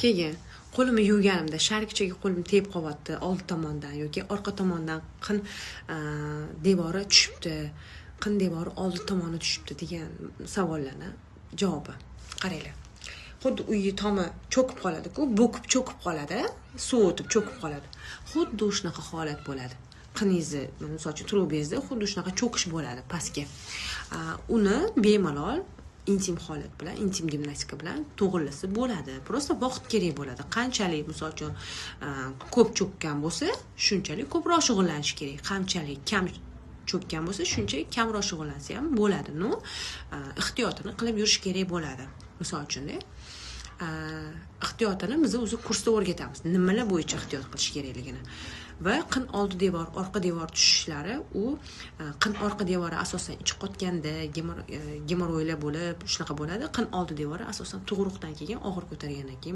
keyin qo'limni yuvganimda sharikchaga qo'lim tegib qolyapti old tomondan yoki orqa tomondan qin devori tushibdi, qin devori oldi tomoni tushibdi degan savollarni javobi. Qaranglar. Xuddi uyi tomi cho'kib qoladi-ku, bo'kib cho'kib qoladi, suv o'tib cho'kib qoladi. Xuddi shunaqa holat bo'ladi. Qiningizni, misol uchun trubangizda xuddi shunaqa cho'kish bo'ladi pastga. Uni bemalol intim holat bilan, intim gimnastika bilan to'g'rilasa bo'ladi. Prosta vaqt kerak bo'ladi. Qanchalik, misol uchun, ko'p cho'kkan bo'lsa, shunchalik ko'proq shug'ullanish kerak. Qanchalik kam cho'kkan bo'lsa, shunchalik kamroq shug'ullansa ham bo'ladi. No, ehtiyotini qilib yurish kerak bo'ladi. Misol uchun, ehtiyotini biz o'zi kursda o'rgatamiz. Nimalar bo'yicha ehtiyot qilish kerakligini. Va qin oldi devor, orqa devor tushishlari, u qin orqa devori asosan ichi qotganda, gemoroylar bo'lib, shunaqa bo'ladi. Qin oldi devori asosan tug'uruqdan keyin og'ir ko'targandan keyin